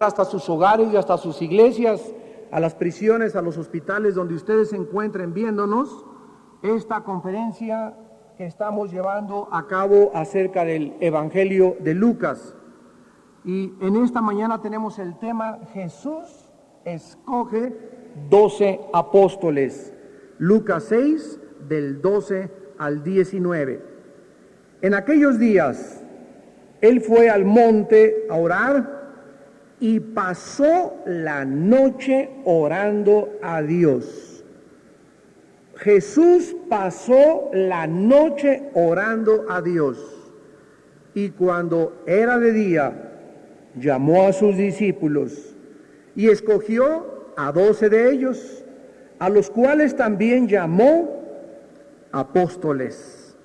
llega hasta sus hogares y hasta sus iglesias, a las prisiones, a los hospitales donde ustedes se encuentren viéndonos, esta conferencia que estamos llevando a cabo acerca del Evangelio de Lucas. Y en esta mañana tenemos el tema: Jesús escoge 12 apóstoles. Lucas 6, del 12 al 19. En aquellos días, él fue al monte a orar y pasó la noche orando a Dios. Jesús pasó la noche orando a Dios. Y cuando era de día, llamó a sus discípulos y escogió a 12 de ellos, a los cuales también llamó apóstoles: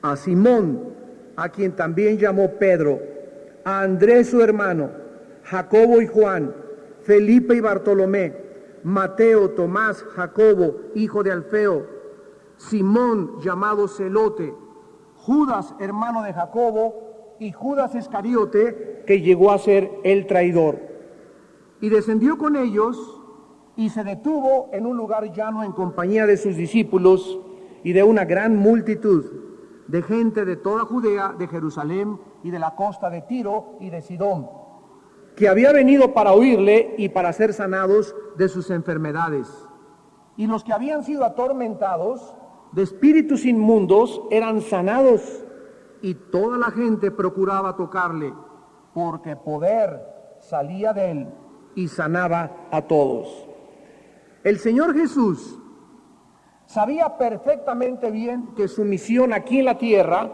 a Simón, a quien también llamó Pedro, a Andrés su hermano, Jacobo y Juan, Felipe y Bartolomé, Mateo, Tomás, Jacobo, hijo de Alfeo, Simón llamado Celote, Judas, hermano de Jacobo, y Judas Iscariote, que llegó a ser el traidor. Y descendió con ellos y se detuvo en un lugar llano en compañía de sus discípulos y de una gran multitud de gente de toda Judea, de Jerusalén y de la costa de Tiro y de Sidón, que había venido para oírle y para ser sanados de sus enfermedades. Y los que habían sido atormentados de espíritus inmundos eran sanados, y toda la gente procuraba tocarle, porque poder salía de él y sanaba a todos. El Señor Jesús sabía perfectamente bien que su misión aquí en la tierra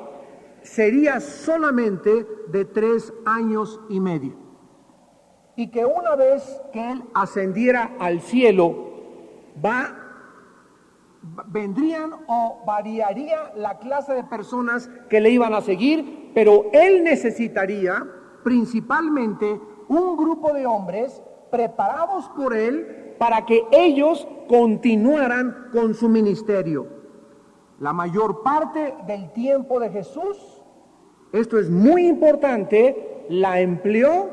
sería solamente de 3 años y medio, y que una vez que él ascendiera al cielo, vendrían o variaría la clase de personas que le iban a seguir, pero él necesitaría principalmente un grupo de hombres preparados por él para que ellos continuaran con su ministerio. La mayor parte del tiempo de Jesús, esto es muy importante, la empleó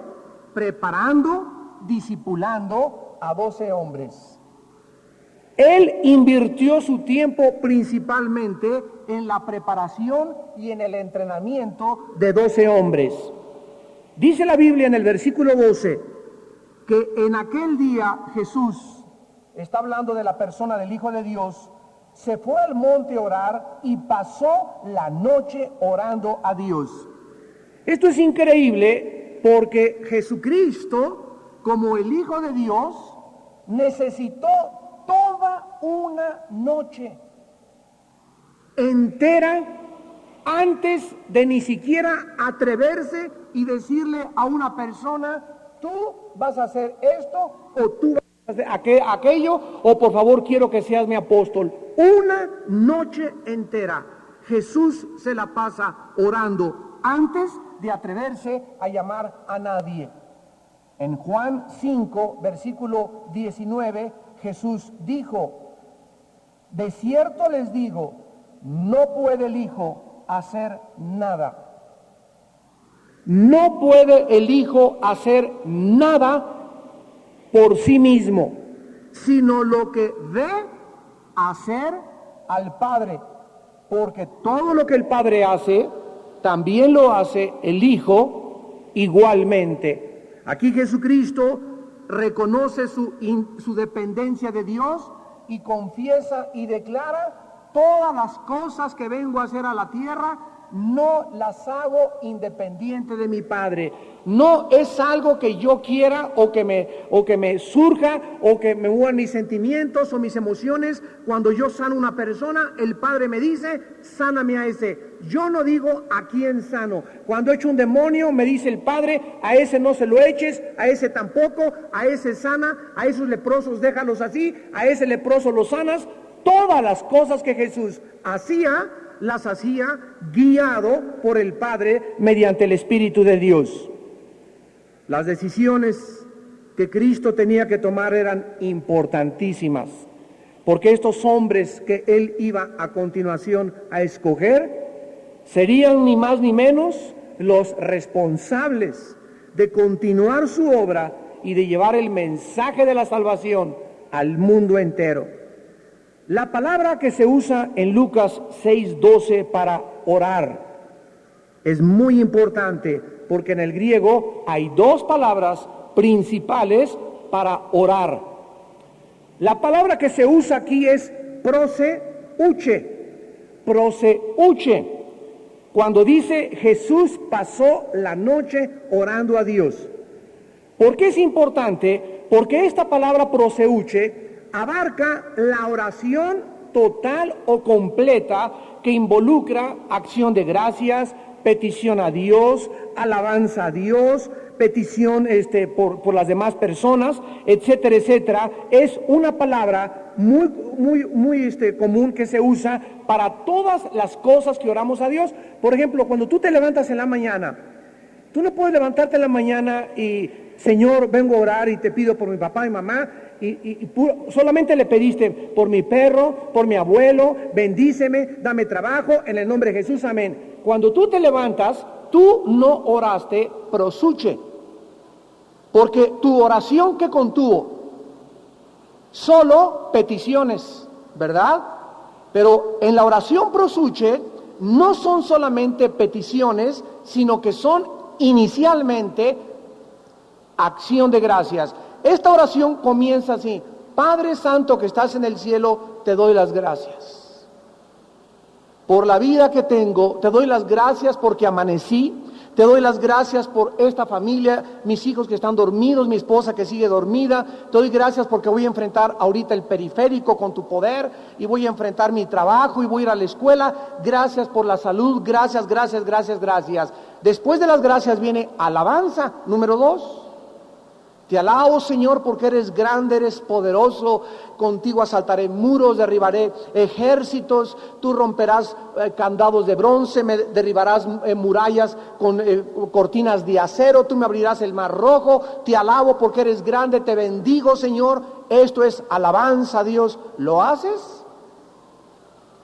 preparando, discipulando a 12 hombres. Él invirtió su tiempo principalmente en la preparación y en el entrenamiento de 12 hombres. Dice la Biblia en el versículo 12 que en aquel día Jesús, está hablando de la persona del Hijo de Dios, se fue al monte a orar y pasó la noche orando a Dios. Esto es increíble porque Jesucristo, como el Hijo de Dios, necesitó toda una noche entera antes de ni siquiera atreverse y decirle a una persona: tú vas a hacer esto, o tú vas a hacer aquello, o por favor quiero que seas mi apóstol. Una noche entera Jesús se la pasa orando antes de atreverse a llamar a nadie. En Juan 5, versículo 19, Jesús dijo: de cierto les digo, no puede el Hijo hacer nada. No puede el Hijo hacer nada por sí mismo, sino lo que ve hacer al Padre, porque todo lo que el Padre hace, también lo hace el Hijo igualmente. Aquí Jesucristo reconoce su dependencia de Dios y confiesa y declara: todas las cosas que vengo a hacer a la tierra no las hago independiente de mi Padre. No es algo que yo quiera o que me surja o que me muevan mis sentimientos o mis emociones. Cuando yo sano a una persona, el Padre me dice: sáname a ese. Yo no digo a quién sano. Cuando echo un demonio, me dice el Padre: a ese no se lo eches, a ese tampoco, a ese sana, a esos leprosos déjalos así, a ese leproso lo sanas. Todas las cosas que Jesús hacía, las hacía guiado por el Padre mediante el Espíritu de Dios. Las decisiones que Cristo tenía que tomar eran importantísimas, porque estos hombres que él iba a continuación a escoger serían ni más ni menos los responsables de continuar su obra y de llevar el mensaje de la salvación al mundo entero. La palabra que se usa en Lucas 6:12 para orar es muy importante, porque en el griego hay dos palabras principales para orar. La palabra que se usa aquí es proseuche. Proseuche. Cuando dice Jesús pasó la noche orando a Dios. ¿Por qué es importante? Porque esta palabra proseuche abarca la oración total o completa que involucra acción de gracias, petición a Dios, alabanza a Dios, petición por las demás personas, etcétera, etcétera. Es una palabra muy común que se usa para todas las cosas que oramos a Dios. Por ejemplo, cuando tú te levantas en la mañana, tú no puedes levantarte en la mañana y, Señor, vengo a orar y te pido por mi papá y mamá, y solamente le pediste por mi perro, por mi abuelo, bendíceme, dame trabajo, en el nombre de Jesús, amén. Cuando tú te levantas, tú no oraste prosuche, porque tu oración que contuvo solo peticiones, ¿verdad? Pero en la oración prosuche no son solamente peticiones, sino que son inicialmente acción de gracias. Esta oración comienza así: Padre Santo que estás en el cielo, te doy las gracias por la vida que tengo, te doy las gracias porque amanecí, te doy las gracias por esta familia, mis hijos que están dormidos, mi esposa que sigue dormida, te doy gracias porque voy a enfrentar ahorita el periférico con tu poder, y voy a enfrentar mi trabajo y voy a ir a la escuela, gracias por la salud, gracias, gracias, gracias, gracias. Después de las gracias viene alabanza, número 2. Te alabo, Señor, porque eres grande, eres poderoso. Contigo asaltaré muros, derribaré ejércitos. Tú romperás candados de bronce, me derribarás murallas con cortinas de acero. Tú me abrirás el mar rojo. Te alabo porque eres grande, te bendigo, Señor. Esto es alabanza a Dios. ¿Lo haces?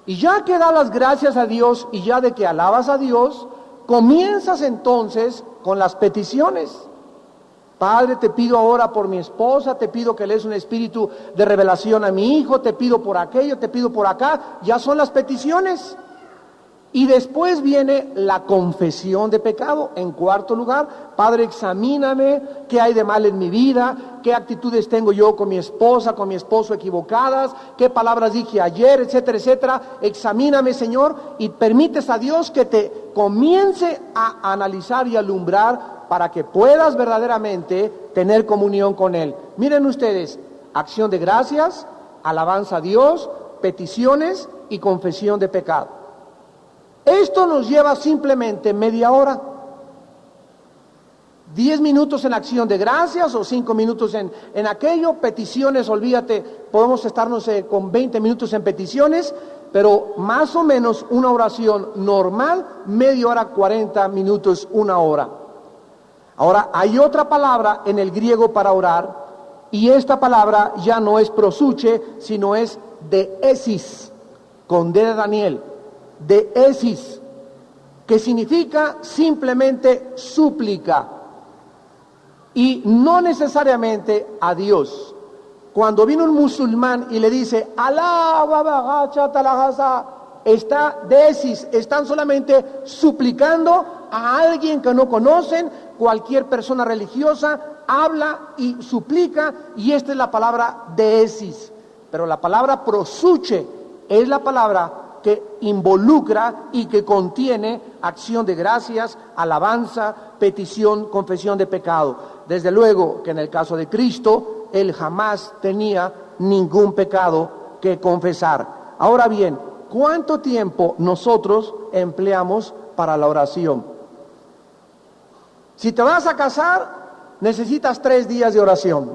Y ya que das las gracias a Dios y ya de que alabas a Dios, comienzas entonces con las peticiones. Padre, te pido ahora por mi esposa, te pido que le des un espíritu de revelación a mi hijo, te pido por aquello, te pido por acá. Ya son las peticiones. Y después viene la confesión de pecado. En cuarto lugar, Padre, examíname qué hay de mal en mi vida, qué actitudes tengo yo con mi esposa, con mi esposo equivocadas, qué palabras dije ayer, etcétera, etcétera. Examíname, Señor, y permites a Dios que te comience a analizar y alumbrar para que puedas verdaderamente tener comunión con Él. Miren ustedes: acción de gracias, alabanza a Dios, peticiones y confesión de pecado. Esto nos lleva simplemente media hora. 10 minutos en acción de gracias o 5 minutos en aquello. Peticiones, olvídate, podemos estarnos con 20 minutos en peticiones, pero más o menos una oración normal, media hora, 40 minutos, una hora. Ahora, hay otra palabra en el griego para orar, y esta palabra ya no es prosuche, sino es deesis, con D de Daniel, deesis, que significa simplemente súplica, y no necesariamente a Dios. Cuando viene un musulmán y le dice, Alá, está deesis, están solamente suplicando a alguien que no conocen. Cualquier persona religiosa habla y suplica, y esta es la palabra deesis. Pero la palabra prosuche es la palabra que involucra y que contiene acción de gracias, alabanza, petición, confesión de pecado. Desde luego que en el caso de Cristo, Él jamás tenía ningún pecado que confesar. Ahora bien, ¿cuánto tiempo nosotros empleamos para la oración? Si te vas a casar, necesitas 3 días de oración.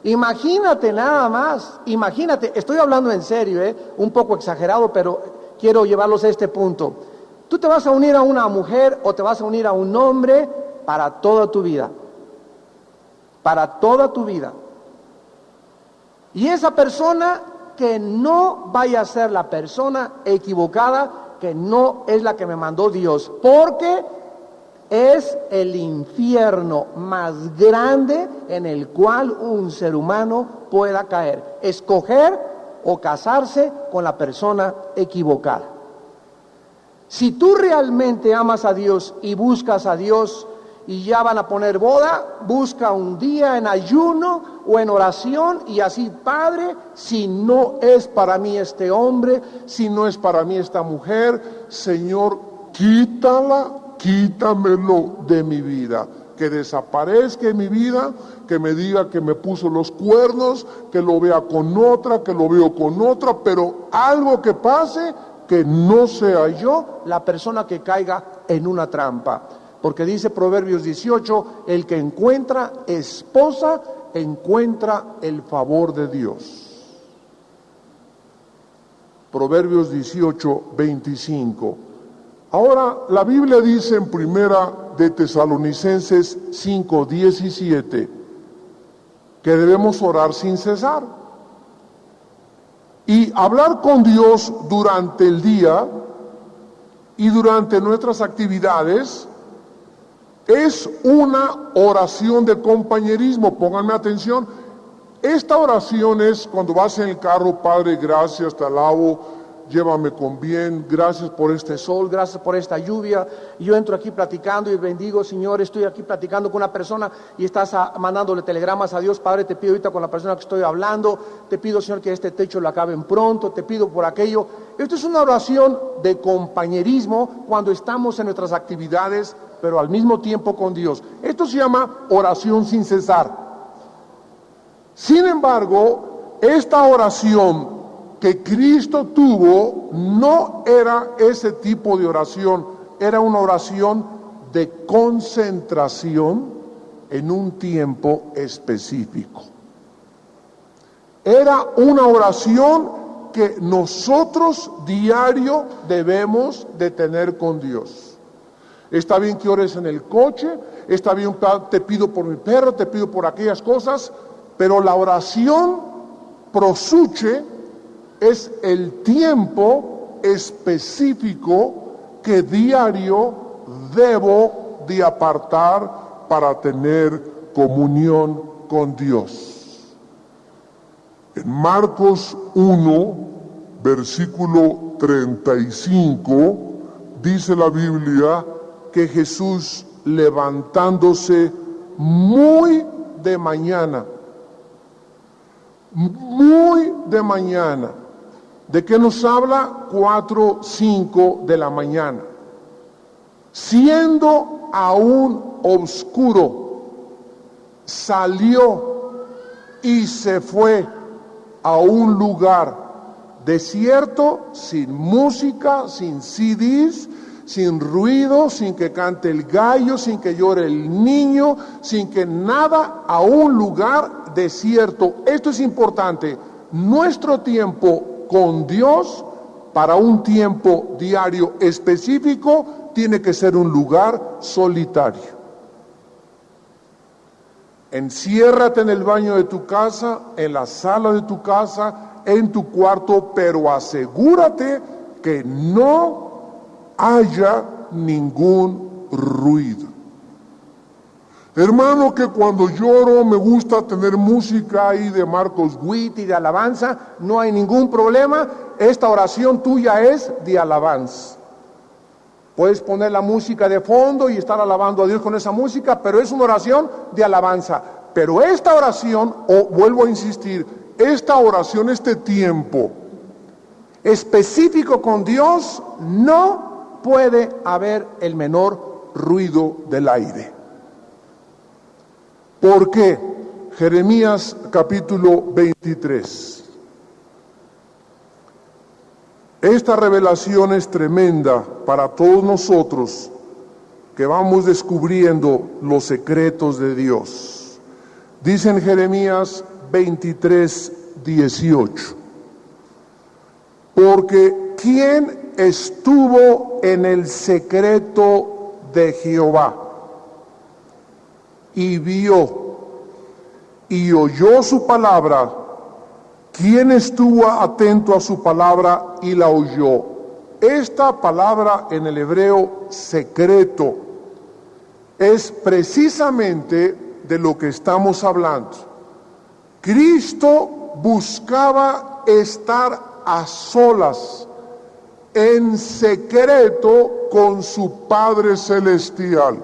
Imagínate nada más, imagínate, estoy hablando en serio, un poco exagerado, pero quiero llevarlos a este punto. Tú te vas a unir a una mujer o te vas a unir a un hombre para toda tu vida. Para toda tu vida. Y esa persona que no vaya a ser la persona equivocada, que no es la que me mandó Dios, porque es el infierno más grande en el cual un ser humano pueda caer. Escoger o casarse con la persona equivocada. Si tú realmente amas a Dios y buscas a Dios y ya van a poner boda, busca un día en ayuno o en oración y así, Padre, si no es para mí este hombre, si no es para mí esta mujer, Señor, quítamelo de mi vida, que desaparezca en mi vida, que me diga que me puso los cuernos, que lo vea con otra, que lo veo con otra, pero algo que pase, que no sea yo la persona que caiga en una trampa. Porque dice Proverbios 18, el que encuentra esposa, encuentra el favor de Dios. Proverbios 18, 25. Ahora, la Biblia dice en Primera de Tesalonicenses 5, 17, que debemos orar sin cesar. Y hablar con Dios durante el día y durante nuestras actividades es una oración de compañerismo. Pónganme atención. Esta oración es cuando vas en el carro: Padre, gracias, te alabo, llévame con bien, gracias por este sol, gracias por esta lluvia. Yo entro aquí platicando y bendigo, Señor, estoy aquí platicando con una persona y estás mandándole telegramas a Dios. Padre, te pido ahorita con la persona que estoy hablando, te pido, Señor, que este techo lo acaben pronto, te pido por aquello. Esto es una oración de compañerismo cuando estamos en nuestras actividades, pero al mismo tiempo con Dios. Esto se llama oración sin cesar. Sin embargo, esta oración que Cristo tuvo no era ese tipo de oración, era una oración de concentración en un tiempo específico. Era una oración que nosotros diario debemos de tener con Dios. Está bien que ores en el coche, está bien, te pido por mi perro, te pido por aquellas cosas, pero la oración prosuche es el tiempo específico que diario debo de apartar para tener comunión con Dios. En Marcos 1, versículo 35, dice la Biblia que Jesús, levantándose muy de mañana, ¿de qué nos habla? 4, 5 de la mañana. Siendo aún oscuro, salió y se fue a un lugar desierto, sin música, sin CDs, sin ruido, sin que cante el gallo, sin que llore el niño, sin que nada, a un lugar desierto. Esto es importante. Nuestro tiempo con Dios para un tiempo diario específico tiene que ser un lugar solitario. Enciérrate en el baño de tu casa, en la sala de tu casa, en tu cuarto, pero asegúrate que no haya ningún ruido. Hermano, que cuando lloro me gusta tener música ahí de Marcos Witt y de alabanza, no hay ningún problema. Esta oración tuya es de alabanza. Puedes poner la música de fondo y estar alabando a Dios con esa música, pero es una oración de alabanza. Pero esta oración, vuelvo a insistir, esta oración, este tiempo específico con Dios, no puede haber el menor ruido del aire. ¿Por qué? Jeremías capítulo 23. Esta revelación es tremenda para todos nosotros que vamos descubriendo los secretos de Dios. Dice en Jeremías 23, 18. Porque ¿quién estuvo en el secreto de Jehová y vio y oyó su palabra? ¿Quién estuvo atento a su palabra y la oyó? Esta palabra en el hebreo secreto es precisamente de lo que estamos hablando. Cristo buscaba estar a solas, en secreto con su Padre Celestial.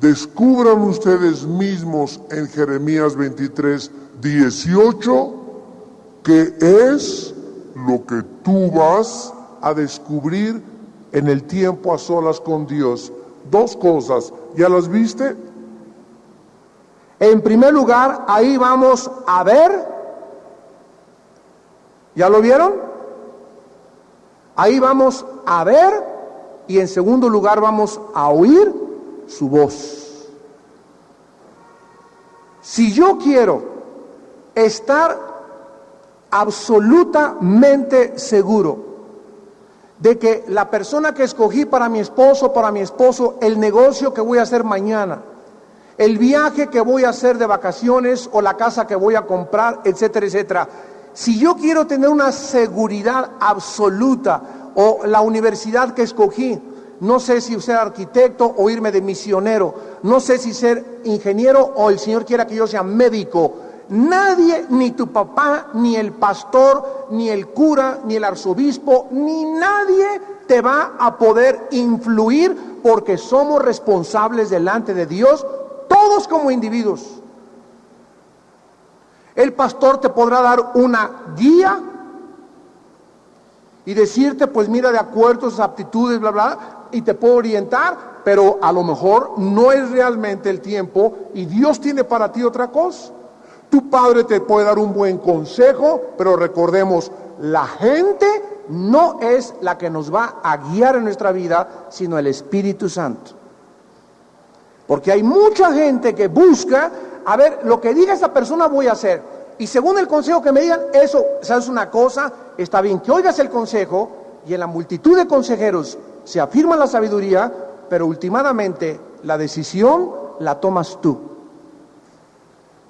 Descubran ustedes mismos en Jeremías 23:18 que es lo que tú vas a descubrir en el tiempo a solas con Dios. Dos cosas, ¿ya las viste? En primer lugar, ahí vamos a ver, ¿ya lo vieron? Ahí vamos a ver, y en segundo lugar vamos a oír su voz. Si yo quiero estar absolutamente seguro de que la persona que escogí para mi esposo, el negocio que voy a hacer mañana, el viaje que voy a hacer de vacaciones o la casa que voy a comprar, etcétera, etcétera. Si yo quiero tener una seguridad absoluta, o la universidad que escogí, no sé si ser arquitecto o irme de misionero, no sé si ser ingeniero o el Señor quiera que yo sea médico, nadie, ni tu papá, ni el pastor, ni el cura, ni el arzobispo, ni nadie te va a poder influir, porque somos responsables delante de Dios, todos como individuos. El pastor te podrá dar una guía y decirte, pues mira, de acuerdo a sus aptitudes, bla, bla, y te puedo orientar, pero a lo mejor no es realmente el tiempo y Dios tiene para ti otra cosa. Tu padre te puede dar un buen consejo, pero recordemos, la gente no es la que nos va a guiar en nuestra vida, sino el Espíritu Santo. Porque hay mucha gente que busca, a ver, lo que diga esa persona voy a hacer. Y según el consejo que me digan, eso, ¿sabes una cosa? Está bien que oigas el consejo, y en la multitud de consejeros se afirma la sabiduría, pero últimamente la decisión la tomas tú.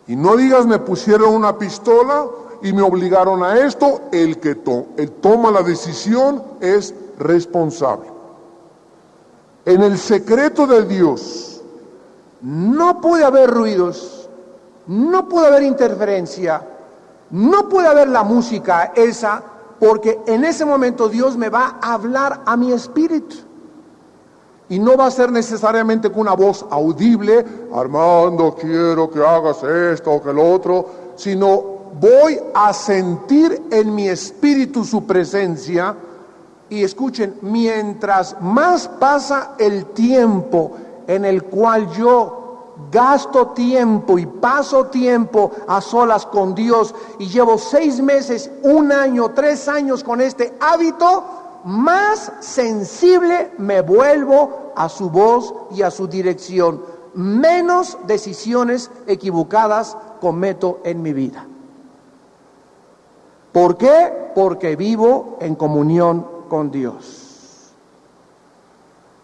Y no digas, me pusieron una pistola y me obligaron a esto. El que toma la decisión es responsable. En el secreto de Dios no puede haber ruidos, no puede haber interferencia, no puede haber la música esa, porque en ese momento Dios me va a hablar a mi espíritu. Y no va a ser necesariamente con una voz audible, Armando, quiero que hagas esto o que lo otro, sino voy a sentir en mi espíritu su presencia. Y escuchen, mientras más pasa el tiempo en el cual yo gasto tiempo y paso tiempo a solas con Dios, y llevo 6 meses, 1 año, 3 años con este hábito, más sensible me vuelvo a su voz y a su dirección, menos decisiones equivocadas cometo en mi vida. ¿Por qué? Porque vivo en comunión con Dios.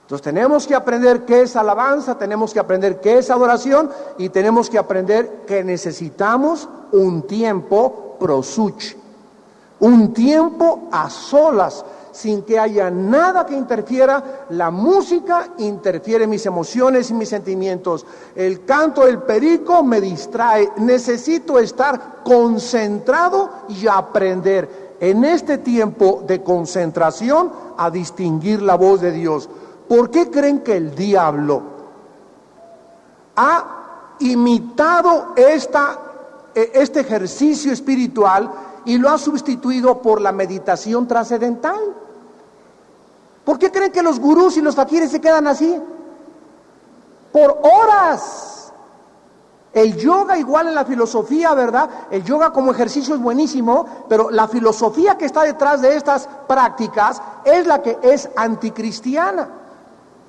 Entonces tenemos que aprender qué es alabanza, tenemos que aprender qué es adoración, y tenemos que aprender que necesitamos un tiempo prosuche, un tiempo a solas, sin que haya nada que interfiera. La música interfiere en mis emociones y mis sentimientos. El canto del perico me distrae. Necesito estar concentrado y aprender en este tiempo de concentración a distinguir la voz de Dios. ¿Por qué creen que el diablo ha imitado este ejercicio espiritual y lo ha sustituido por la meditación trascendental? ¿Por qué creen que los gurús y los fakires se quedan así? Por horas. El yoga igual en la filosofía, ¿verdad? El yoga como ejercicio es buenísimo, pero la filosofía que está detrás de estas prácticas es la que es anticristiana.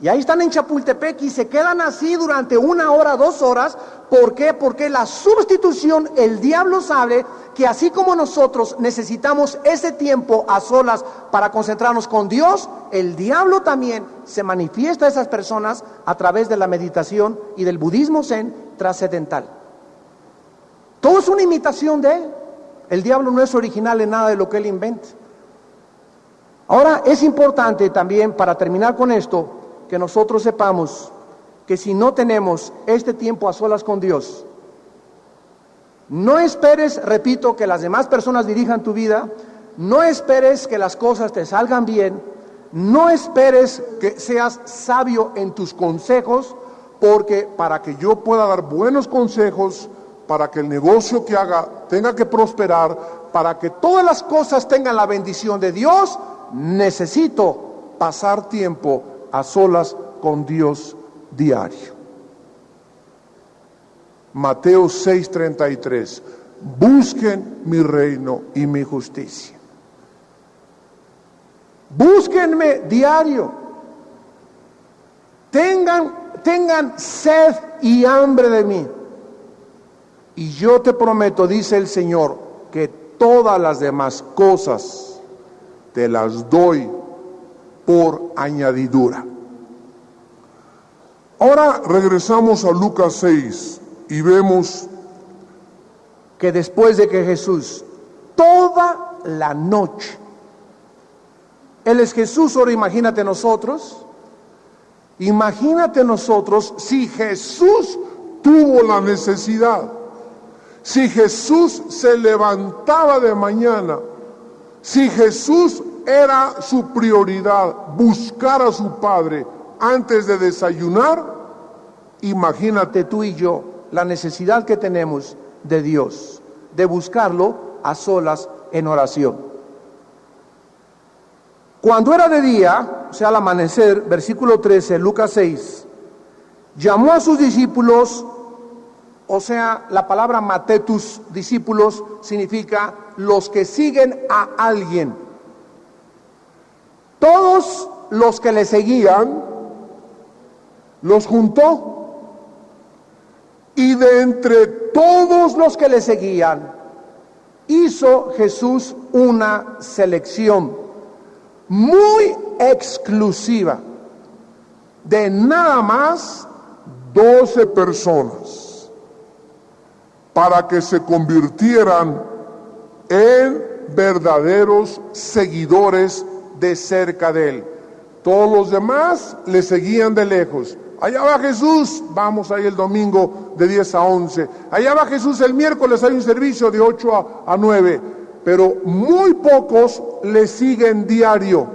Y ahí están en Chapultepec y se quedan así durante 1 hora, 2 horas. ¿Por qué? Porque la sustitución, el diablo sabe que así como nosotros necesitamos ese tiempo a solas para concentrarnos con Dios, el diablo también se manifiesta a esas personas a través de la meditación y del budismo zen trascendental. Todo es una imitación de él. El diablo no es original en nada de lo que él inventa. Ahora es importante también, para terminar con esto, que nosotros sepamos que si no tenemos este tiempo a solas con Dios, no esperes, repito, que las demás personas dirijan tu vida, no esperes que las cosas te salgan bien, no esperes que seas sabio en tus consejos, porque para que yo pueda dar buenos consejos, para que el negocio que haga tenga que prosperar, para que todas las cosas tengan la bendición de Dios, necesito pasar tiempo a solas con Dios diario. Mateo 6:33, busquen mi reino y mi justicia. Búsquenme diario. Tengan sed y hambre de mí. Y yo te prometo, dice el Señor, que todas las demás cosas te las doy por añadidura. Ahora regresamos a Lucas 6 y vemos que después de que Jesús toda la noche, Él es Jesús, ahora imagínate nosotros si Jesús tuvo la necesidad, si Jesús se levantaba de mañana, si Jesús era su prioridad buscar a su Padre antes de desayunar, imagínate tú y yo la necesidad que tenemos de Dios, de buscarlo a solas en oración. Cuando era de día, o sea al amanecer, versículo 13, Lucas 6, llamó a sus discípulos, o sea, la palabra matetus, discípulos, significa los que siguen a alguien. Todos los que le seguían, los juntó. Y de entre todos los que le seguían, hizo Jesús una selección muy exclusiva de nada más 12 personas para que se convirtieran en verdaderos seguidores de cerca de él. Todos los demás le seguían de lejos. Allá va Jesús, vamos ahí el domingo de 10 a 11. Allá va Jesús el miércoles, hay un servicio de 8 a 9. Pero muy pocos le siguen diario.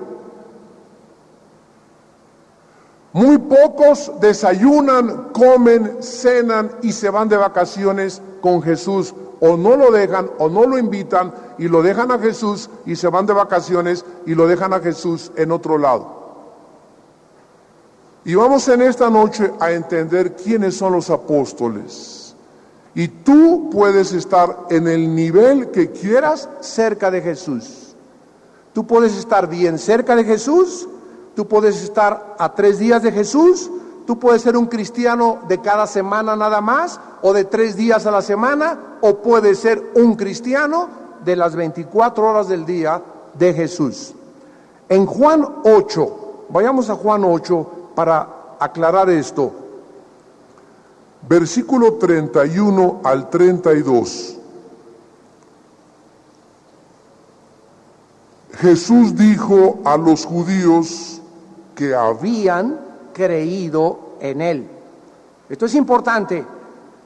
Muy pocos desayunan, comen, cenan y se van de vacaciones con Jesús. O no lo dejan, o no lo invitan y lo dejan a Jesús y se van de vacaciones y lo dejan a Jesús en otro lado. Y vamos en esta noche a entender quiénes son los apóstoles. Y tú puedes estar en el nivel que quieras cerca de Jesús. Tú puedes estar bien cerca de Jesús, tú puedes estar a 3 días de Jesús, tú puedes ser un cristiano de cada semana nada más, o de 3 días a la semana, o puedes ser un cristiano de las 24 horas del día de Jesús. En Juan 8, vayamos a Juan 8, para aclarar esto, versículo 31 al 32. Jesús dijo a los judíos que habían creído en él. Esto es importante.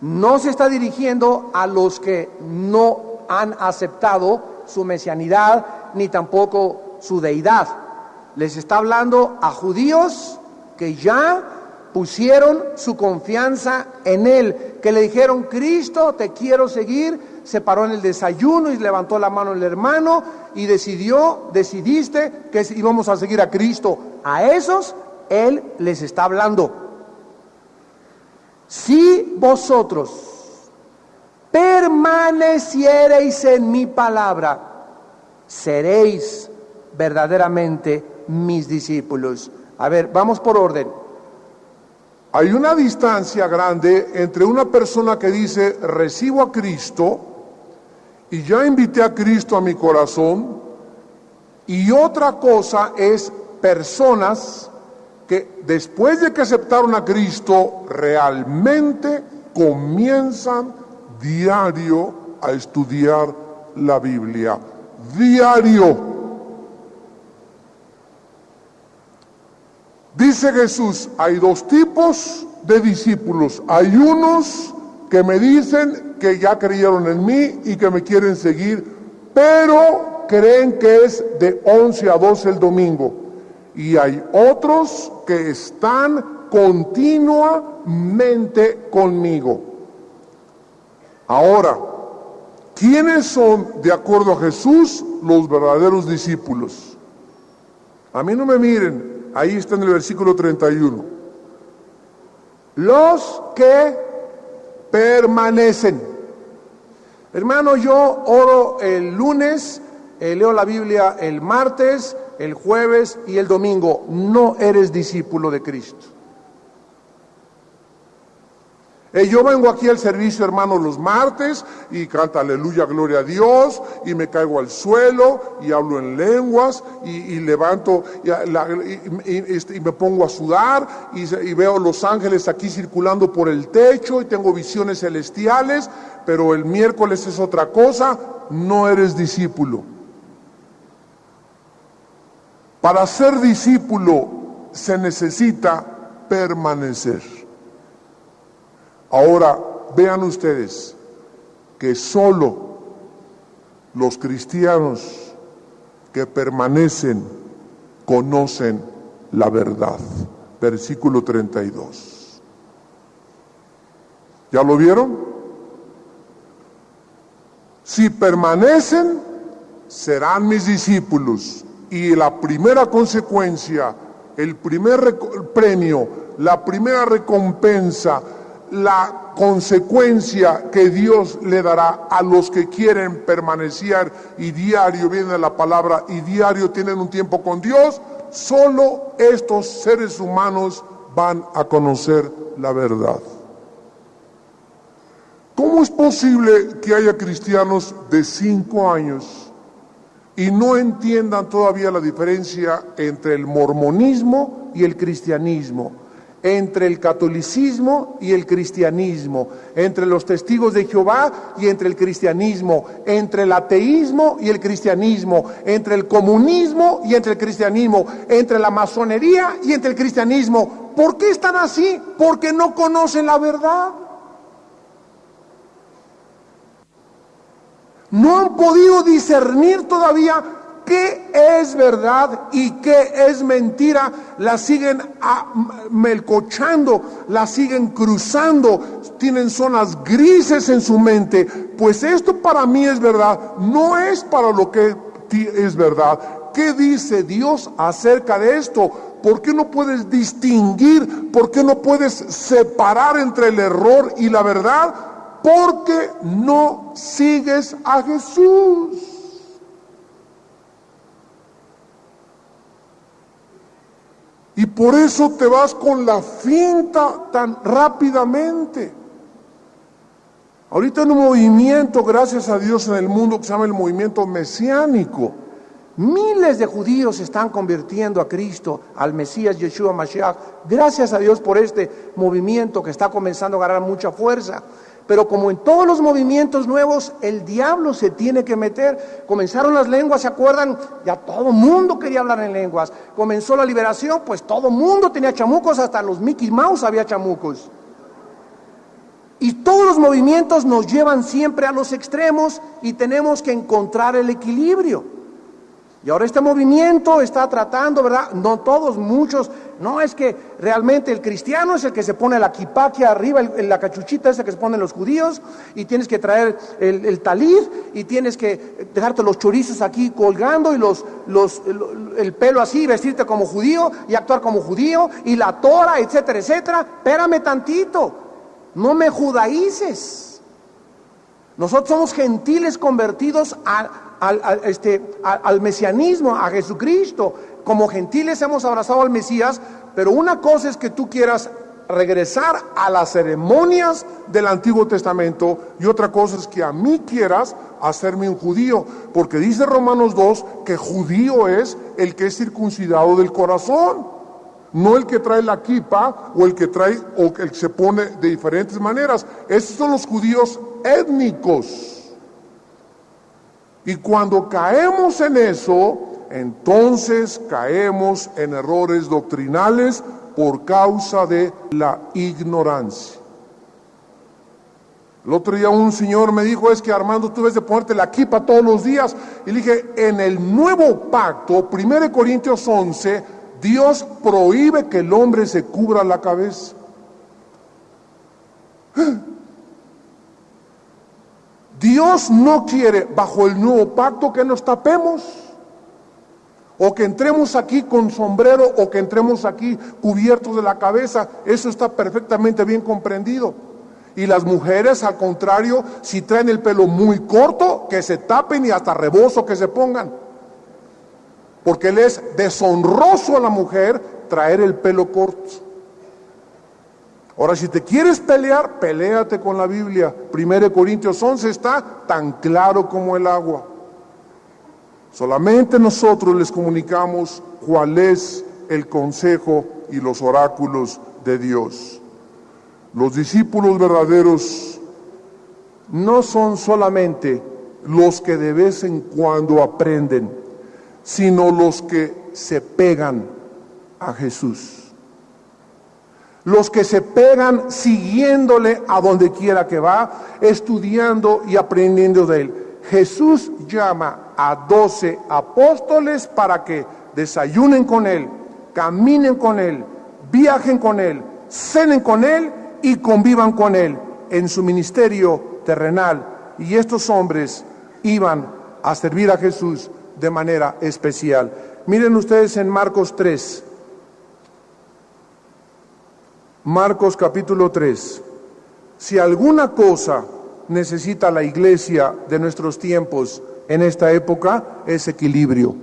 No se está dirigiendo a los que no han aceptado su mesianidad ni tampoco su deidad. Les está hablando a judíos que ya pusieron su confianza en él, que le dijeron: Cristo, te quiero seguir. Se paró en el desayuno y levantó la mano el hermano y decidiste que íbamos a seguir a Cristo. A esos él les está hablando. Si vosotros permaneciereis en mi palabra, seréis verdaderamente mis discípulos. A ver, vamos por orden. Hay una distancia grande entre una persona que dice: recibo a Cristo y ya invité a Cristo a mi corazón, y otra cosa es personas que después de que aceptaron a Cristo realmente comienzan diario a estudiar la Biblia. Diario. Dice Jesús, hay dos tipos de discípulos. Hay unos que me dicen que ya creyeron en mí y que me quieren seguir, pero creen que es de 11 a 12 el domingo. Y hay otros que están continuamente conmigo. Ahora, ¿quiénes son, de acuerdo a Jesús, los verdaderos discípulos? A mí no me miren, ahí está en el versículo 31. Los que permanecen. Hermano, yo oro el lunes, leo la Biblia el martes, el jueves y el domingo. No eres discípulo de Cristo. Yo vengo aquí al servicio, hermano, los martes y canto aleluya, gloria a Dios, y me caigo al suelo y hablo en lenguas y levanto y me pongo a sudar y veo los ángeles aquí circulando por el techo y tengo visiones celestiales, pero el miércoles es otra cosa. No eres discípulo. Para ser discípulo se necesita permanecer. Ahora, vean ustedes que solo los cristianos que permanecen conocen la verdad. Versículo 32. ¿Ya lo vieron? Si permanecen, serán mis discípulos. Y la primera consecuencia, el primer premio, la primera recompensa, la consecuencia que Dios le dará a los que quieren permanecer y diario, viene la palabra, y diario tienen un tiempo con Dios, solo estos seres humanos van a conocer la verdad. ¿Cómo es posible que haya cristianos de 5 años y no entiendan todavía la diferencia entre el mormonismo y el cristianismo, entre el catolicismo y el cristianismo, entre los testigos de Jehová y entre el cristianismo, entre el ateísmo y el cristianismo, entre el comunismo y entre el cristianismo, entre la masonería y entre el cristianismo? ¿Por qué están así? Porque no conocen la verdad. No han podido discernir todavía qué es verdad y qué es mentira. La siguen melcochando, la siguen cruzando, tienen zonas grises en su mente. Pues esto para mí es verdad, no es para lo que es verdad. ¿Qué dice Dios acerca de esto? ¿Por qué no puedes distinguir? ¿Por qué no puedes separar entre el error y la verdad? Porque no sigues a Jesús. Y por eso te vas con la finta tan rápidamente. Ahorita hay un movimiento, gracias a Dios, en el mundo que se llama el movimiento mesiánico. Miles de judíos se están convirtiendo a Cristo, al Mesías Yeshua Mashiach. Gracias a Dios por este movimiento que está comenzando a ganar mucha fuerza. Pero como en todos los movimientos nuevos, el diablo se tiene que meter. Comenzaron las lenguas, ¿se acuerdan? Ya todo mundo quería hablar en lenguas. Comenzó la liberación, pues todo mundo tenía chamucos, hasta los Mickey Mouse había chamucos. Y todos los movimientos nos llevan siempre a los extremos y tenemos que encontrar el equilibrio. Y ahora este movimiento está tratando, ¿verdad? No todos, muchos. No, es que realmente el cristiano es el que se pone la kipá aquí arriba, la cachuchita esa que se ponen los judíos, y tienes que traer el talit, y tienes que dejarte los chorizos aquí colgando, y el pelo así, vestirte como judío, y actuar como judío, y la Torah, etcétera, etcétera. Espérame tantito, no me judaices. Nosotros somos gentiles convertidos al mesianismo, a Jesucristo. Como gentiles hemos abrazado al Mesías, pero una cosa es que tú quieras regresar a las ceremonias del Antiguo Testamento, y otra cosa es que a mí quieras hacerme un judío, porque dice Romanos 2 que judío es el que es circuncidado del corazón, no el que trae la kipa o el que se pone de diferentes maneras. Esos son los judíos étnicos. Y cuando caemos en eso, entonces caemos en errores doctrinales por causa de la ignorancia. El otro día un señor me dijo, es que Armando, tú debes de ponerte la kipa todos los días. Y le dije, en el nuevo pacto, 1 Corintios 11, Dios prohíbe que el hombre se cubra la cabeza. Dios no quiere, bajo el nuevo pacto, que nos tapemos, o que entremos aquí con sombrero, o que entremos aquí cubiertos de la cabeza. Eso está perfectamente bien comprendido. Y las mujeres, al contrario, si traen el pelo muy corto, que se tapen y hasta rebozo que se pongan. Porque le es deshonroso a la mujer traer el pelo corto. Ahora, si te quieres pelear, peléate con la Biblia. 1 Corintios 11 está tan claro como el agua. Solamente nosotros les comunicamos cuál es el consejo y los oráculos de Dios. Los discípulos verdaderos no son solamente los que de vez en cuando aprenden, sino los que se pegan a Jesús. Los que se pegan siguiéndole a donde quiera que va, estudiando y aprendiendo de él. Jesús llama a 12 apóstoles para que desayunen con él, caminen con él, viajen con él, cenen con él y convivan con él en su ministerio terrenal. Y estos hombres iban a servir a Jesús de manera especial. Miren ustedes en Marcos 3. Marcos capítulo 3. Si alguna cosa necesita la iglesia de nuestros tiempos en esta época, es equilibrio.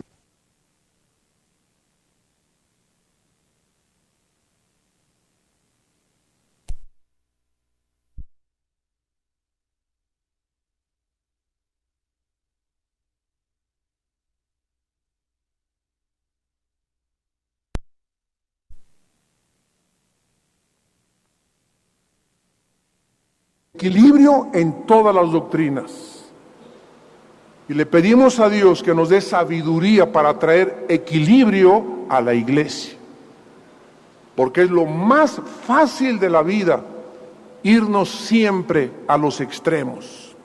Equilibrio en todas las doctrinas. Y le pedimos a Dios que nos dé sabiduría para traer equilibrio a la iglesia. Porque es lo más fácil de la vida, irnos siempre a los extremos.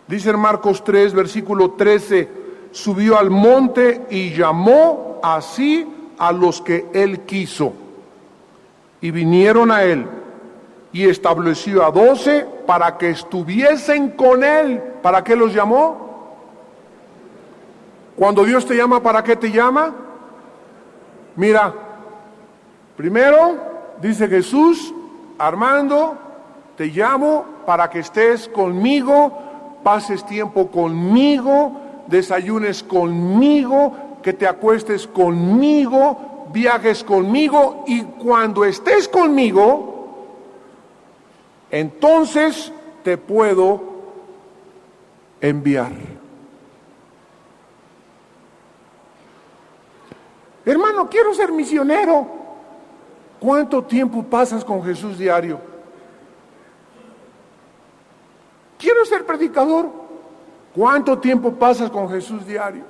Dice en Marcos 3, versículo 13, subió al monte y llamó así a los que él quiso. Y vinieron a él. Y estableció a 12 para que estuviesen con él. ¿Para qué los llamó? Cuando Dios te llama, ¿para qué te llama? Mira, primero dice Jesús, Armando, te llamo para que estés conmigo, pases tiempo conmigo, desayunes conmigo, que te acuestes conmigo, viajes conmigo, y cuando estés conmigo, entonces te puedo enviar. Hermano, quiero ser misionero. ¿Cuánto tiempo pasas con Jesús diario? Quiero ser predicador. ¿Cuánto tiempo pasas con Jesús diario?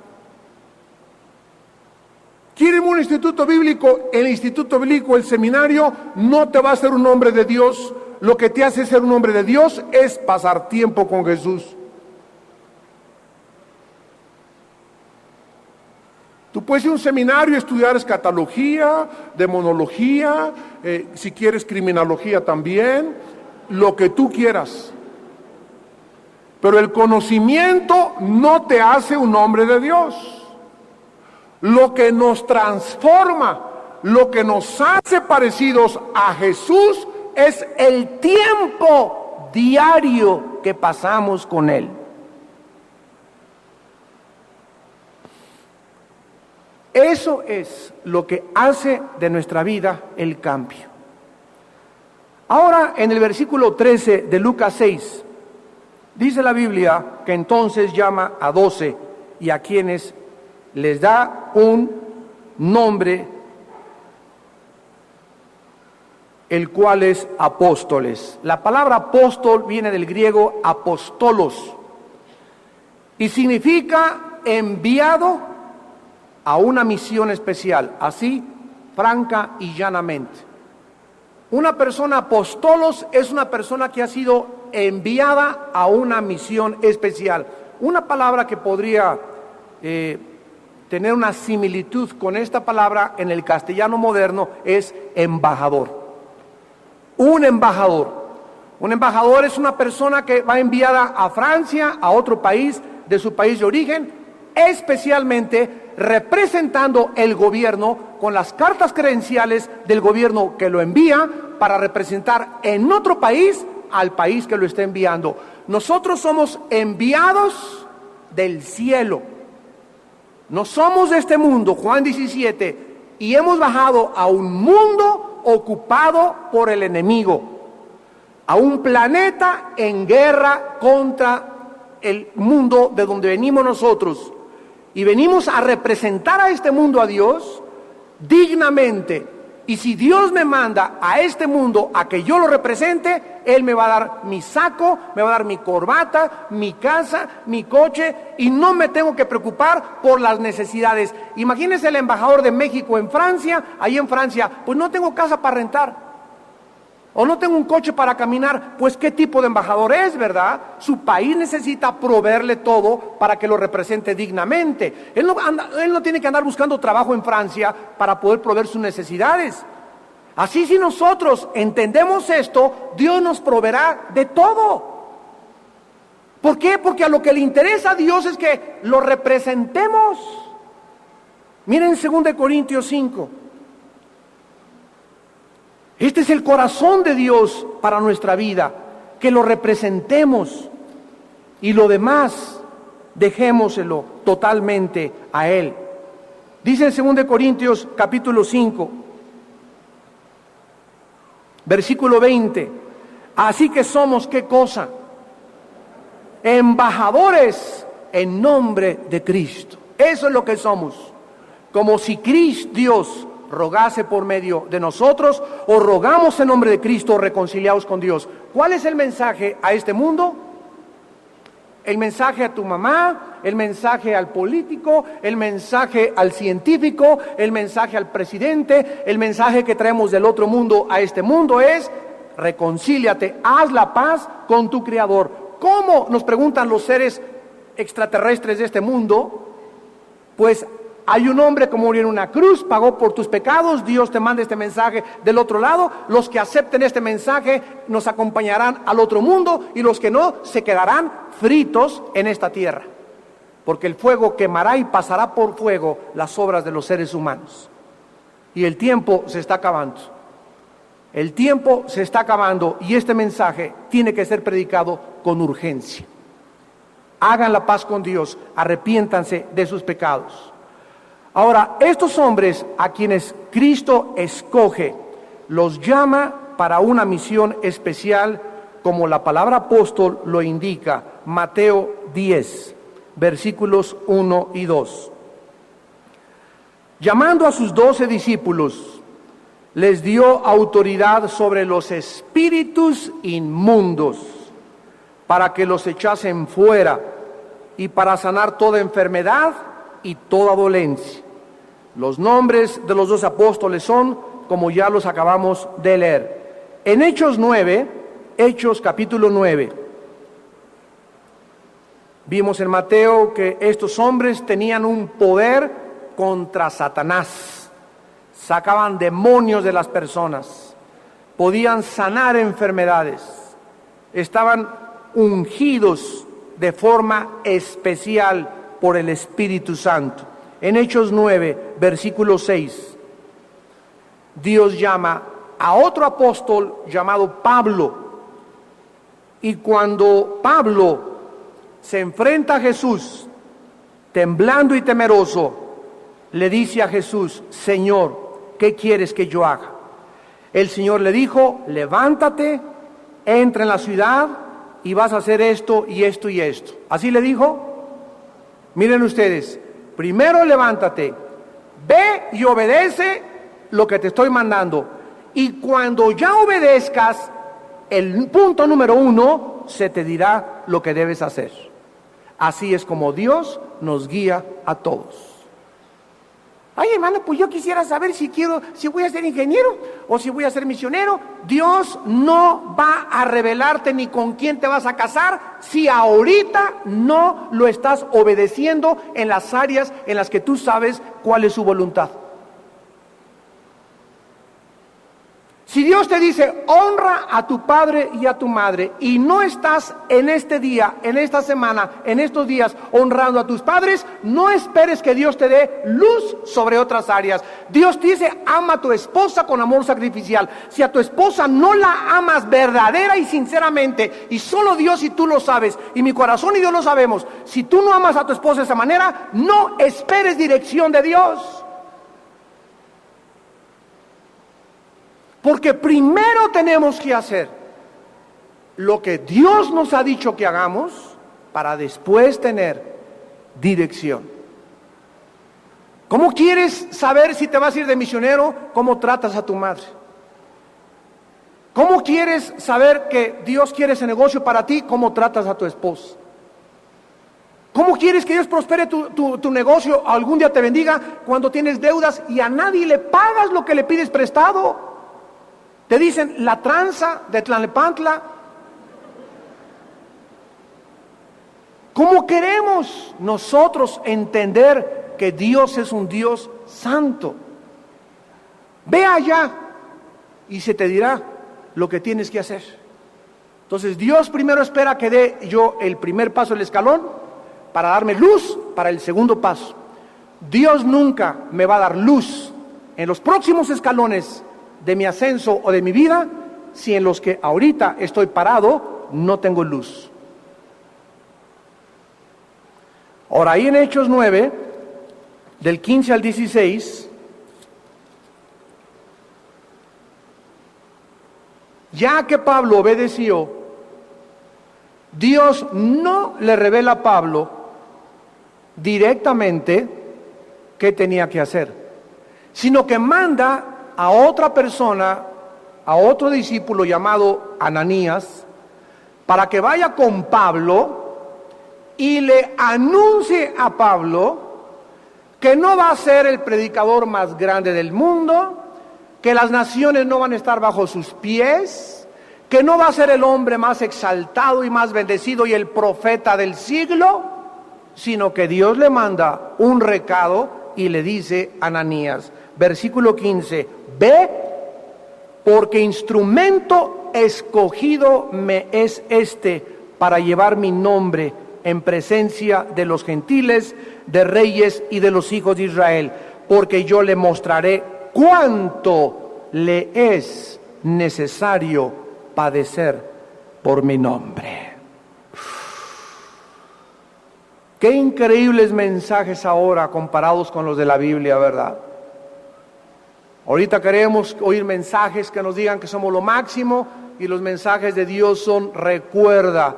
¿Quieren un instituto bíblico? El instituto bíblico, el seminario, no te va a hacer un hombre de Dios. Lo que te hace ser un hombre de Dios es pasar tiempo con Jesús. Tú puedes ir a un seminario y estudiar escatología, demonología, si quieres criminología también, lo que tú quieras. Pero el conocimiento no te hace un hombre de Dios. Lo que nos transforma, lo que nos hace parecidos a Jesús, es el tiempo diario que pasamos con él. Eso es lo que hace de nuestra vida el cambio. Ahora, en el versículo 13 de Lucas 6, dice la Biblia que entonces llama a 12 y a quienes les da un nombre, el cual es apóstoles. La palabra apóstol viene del griego apostolos y significa enviado a una misión especial, así, franca y llanamente. Una persona apostolos es una persona que ha sido enviada a una misión especial. Una palabra que podría tener una similitud con esta palabra en el castellano moderno es embajador. Un embajador. Un embajador es una persona que va enviada a Francia, a otro país, de su país de origen, especialmente representando el gobierno con las cartas credenciales del gobierno que lo envía para representar en otro país al país que lo está enviando. Nosotros somos enviados del cielo. No somos de este mundo, Juan 17, y hemos bajado a un mundo ocupado por el enemigo, a un planeta en guerra contra el mundo de donde venimos nosotros, y venimos a representar a este mundo a Dios dignamente. Y si Dios me manda a este mundo a que yo lo represente, Él me va a dar mi saco, me va a dar mi corbata, mi casa, mi coche, y no me tengo que preocupar por las necesidades. Imagínense el embajador de México en Francia, ahí en Francia, pues no tengo casa para rentar, o no tengo un coche para caminar. Pues qué tipo de embajador es, ¿verdad? Su país necesita proveerle todo para que lo represente dignamente. Él no tiene que andar buscando trabajo en Francia para poder proveer sus necesidades. Así, si nosotros entendemos esto, Dios nos proveerá de todo. ¿Por qué? Porque a lo que le interesa a Dios es que lo representemos. Miren 2 Corintios 5. Este es el corazón de Dios para nuestra vida, que lo representemos, y lo demás dejémoselo totalmente a Él. Dice en 2 Corintios capítulo 5, versículo 20, así que somos, ¿qué cosa? Embajadores en nombre de Cristo. Eso es lo que somos. Como si Cristo, Dios, rogase por medio de nosotros, o rogamos en nombre de Cristo, reconciliados con Dios. ¿Cuál es el mensaje a este mundo? El mensaje a tu mamá, el mensaje al político, el mensaje al científico, el mensaje al presidente, el mensaje que traemos del otro mundo a este mundo es: reconcíliate, haz la paz con tu Creador. ¿Cómo? Nos preguntan los seres extraterrestres de este mundo. Pues hay un hombre que murió en una cruz, pagó por tus pecados, Dios te manda este mensaje del otro lado. Los que acepten este mensaje nos acompañarán al otro mundo, y los que no se quedarán fritos en esta tierra, porque el fuego quemará y pasará por fuego las obras de los seres humanos. Y el tiempo se está acabando. El tiempo se está acabando, y este mensaje tiene que ser predicado con urgencia. Hagan la paz con Dios, arrepiéntanse de sus pecados. Ahora, estos hombres a quienes Cristo escoge, los llama para una misión especial, como la palabra apóstol lo indica. Mateo 10, versículos 1 y 2. Llamando a sus 12 discípulos, les dio autoridad sobre los espíritus inmundos, para que los echasen fuera, y para sanar toda enfermedad y toda dolencia. Los nombres de los 12 apóstoles son, como ya los acabamos de leer. En Hechos capítulo 9, vimos en Mateo que estos hombres tenían un poder contra Satanás. Sacaban demonios de las personas, podían sanar enfermedades, estaban ungidos de forma especial por el Espíritu Santo. En Hechos 9, versículo 6, Dios llama a otro apóstol llamado Pablo, y cuando Pablo se enfrenta a Jesús, temblando y temeroso, le dice a Jesús: Señor, ¿qué quieres que yo haga? El Señor le dijo: levántate, entra en la ciudad y vas a hacer esto y esto y esto. ¿Así le dijo? Miren ustedes, primero levántate, ve y obedece lo que te estoy mandando, y cuando ya obedezcas, el punto número 1, se te dirá lo que debes hacer. Así es como Dios nos guía a todos. Ay, hermano, pues yo quisiera saber si voy a ser ingeniero o si voy a ser misionero. Dios no va a revelarte ni con quién te vas a casar si ahorita no lo estás obedeciendo en las áreas en las que tú sabes cuál es su voluntad. Si Dios te dice, honra a tu padre y a tu madre, y no estás en este día, en esta semana, en estos días, honrando a tus padres, no esperes que Dios te dé luz sobre otras áreas. Dios te dice, ama a tu esposa con amor sacrificial. Si a tu esposa no la amas verdadera y sinceramente, y solo Dios y tú lo sabes, y mi corazón y Dios lo sabemos, si tú no amas a tu esposa de esa manera, no esperes dirección de Dios. Porque primero tenemos que hacer lo que Dios nos ha dicho que hagamos para después tener dirección. ¿Cómo quieres saber si te vas a ir de misionero? ¿Cómo tratas a tu madre? ¿Cómo quieres saber que Dios quiere ese negocio para ti? ¿Cómo tratas a tu esposa? ¿Cómo quieres que Dios prospere tu negocio? Algún día te bendiga cuando tienes deudas y a nadie le pagas lo que le pides prestado. Te dicen la tranza de Tlalnepantla. ¿Cómo queremos nosotros entender que Dios es un Dios santo? Ve allá y se te dirá lo que tienes que hacer. Entonces Dios primero espera que dé yo el primer paso del escalón para darme luz para el segundo paso. Dios nunca me va a dar luz en los próximos escalones de mi ascenso o de mi vida, si en los que ahorita estoy parado no tengo luz. Ahora, ahí en Hechos 9, del 15 al 16, ya que Pablo obedeció, Dios no le revela a Pablo directamente qué tenía que hacer, sino que manda a otra persona, a otro discípulo llamado Ananías, para que vaya con Pablo y le anuncie a Pablo que no va a ser el predicador más grande del mundo, que las naciones no van a estar bajo sus pies, que no va a ser el hombre más exaltado y más bendecido y el profeta del siglo, sino que Dios le manda un recado y le dice a Ananías, versículo 15, ve, porque instrumento escogido me es este para llevar mi nombre en presencia de los gentiles, de reyes y de los hijos de Israel, porque yo le mostraré cuánto le es necesario padecer por mi nombre. Qué increíbles mensajes ahora comparados con los de la Biblia, ¿verdad? Ahorita queremos oír mensajes que nos digan que somos lo máximo y los mensajes de Dios son: recuerda,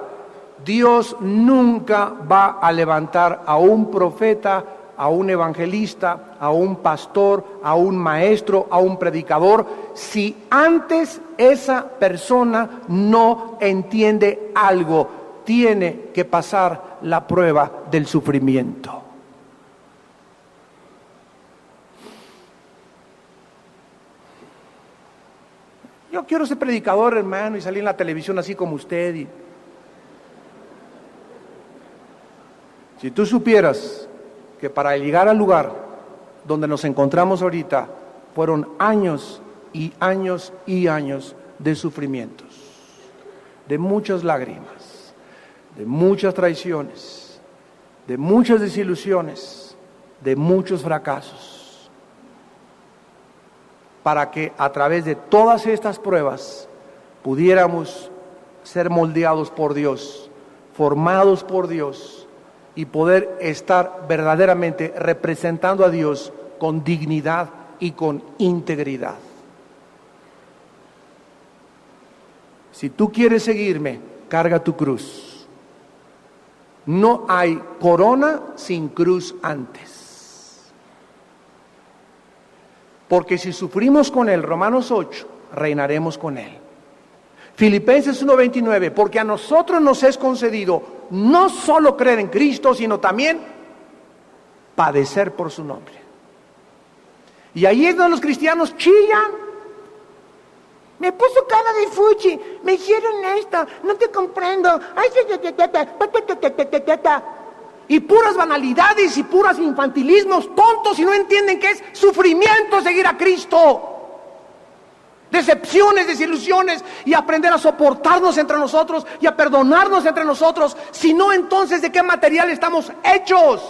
Dios nunca va a levantar a un profeta, a un evangelista, a un pastor, a un maestro, a un predicador, si antes esa persona no entiende algo. Tiene que pasar la prueba del sufrimiento. Yo quiero ser predicador, hermano, y salir en la televisión así como usted. Y si tú supieras que para llegar al lugar donde nos encontramos ahorita fueron años y años y años de sufrimientos, de muchas lágrimas, de muchas traiciones, de muchas desilusiones, de muchos fracasos, para que a través de todas estas pruebas pudiéramos ser moldeados por Dios, formados por Dios, y poder estar verdaderamente representando a Dios con dignidad y con integridad. Si tú quieres seguirme, carga tu cruz. No hay corona sin cruz antes. Porque si sufrimos con Él, Romanos 8, reinaremos con Él. Filipenses 1:29, porque a nosotros nos es concedido no solo creer en Cristo, sino también padecer por su nombre. Y ahí es donde los cristianos chillan. Me puso cara de fuchi, me hicieron esto, no te comprendo. Ay, y puras banalidades y puras infantilismos tontos y no entienden que es sufrimiento seguir a Cristo. Decepciones, desilusiones y aprender a soportarnos entre nosotros y a perdonarnos entre nosotros. Si no, entonces, ¿de qué material estamos hechos?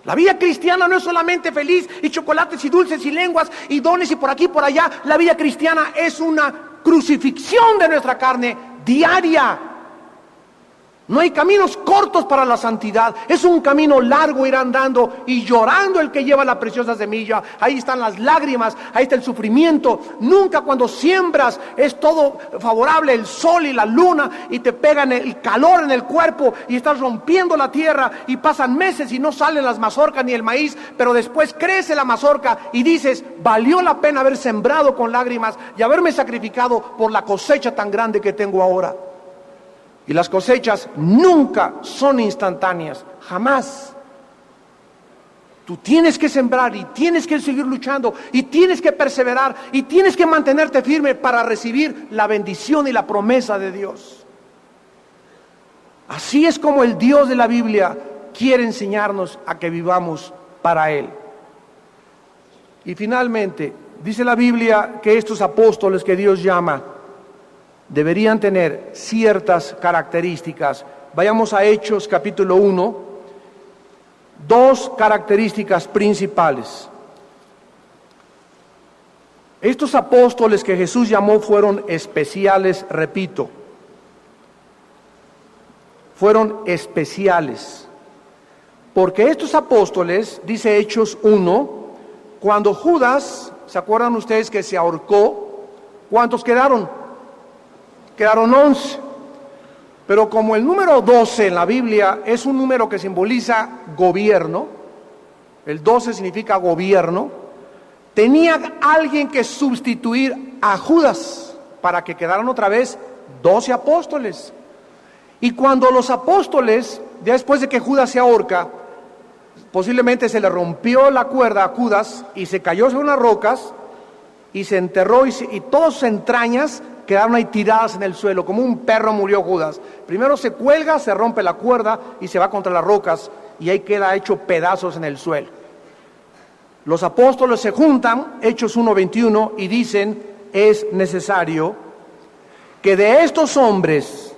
La vida cristiana no es solamente feliz y chocolates y dulces y lenguas y dones y por aquí y por allá. La vida cristiana es una crucifixión de nuestra carne diaria. No hay caminos cortos para la santidad. Es un camino largo ir andando y llorando el que lleva la preciosa semilla. Ahí están las lágrimas, ahí está el sufrimiento. Nunca cuando siembras es todo favorable, el sol y la luna, y te pegan el calor en el cuerpo y estás rompiendo la tierra y pasan meses y no salen las mazorcas ni el maíz, pero después crece la mazorca y dices, valió la pena haber sembrado con lágrimas y haberme sacrificado por la cosecha tan grande que tengo ahora. Y las cosechas nunca son instantáneas, jamás. Tú tienes que sembrar y tienes que seguir luchando y tienes que perseverar y tienes que mantenerte firme para recibir la bendición y la promesa de Dios. Así es como el Dios de la Biblia quiere enseñarnos a que vivamos para Él. Y finalmente, dice la Biblia que estos apóstoles que Dios llama deberían tener ciertas características. Vayamos a Hechos capítulo 1, dos características principales. Estos apóstoles que Jesús llamó fueron especiales, repito, fueron especiales, porque estos apóstoles, dice Hechos 1, cuando Judas, ¿se acuerdan ustedes que se ahorcó? ¿Cuántos quedaron? Quedaron 11, pero como el número 12 en la Biblia es un número que simboliza gobierno, el 12 significa gobierno, tenía alguien que sustituir a Judas para que quedaran otra vez 12 apóstoles. Y cuando los apóstoles, ya después de que Judas se ahorca, posiblemente se le rompió la cuerda a Judas y se cayó sobre unas rocas y se enterró y todas sus entrañas quedaron ahí tiradas en el suelo, como un perro murió Judas. Primero se cuelga, se rompe la cuerda y se va contra las rocas y ahí queda hecho pedazos en el suelo. Los apóstoles se juntan, Hechos 1:21, y dicen, es necesario que de estos hombres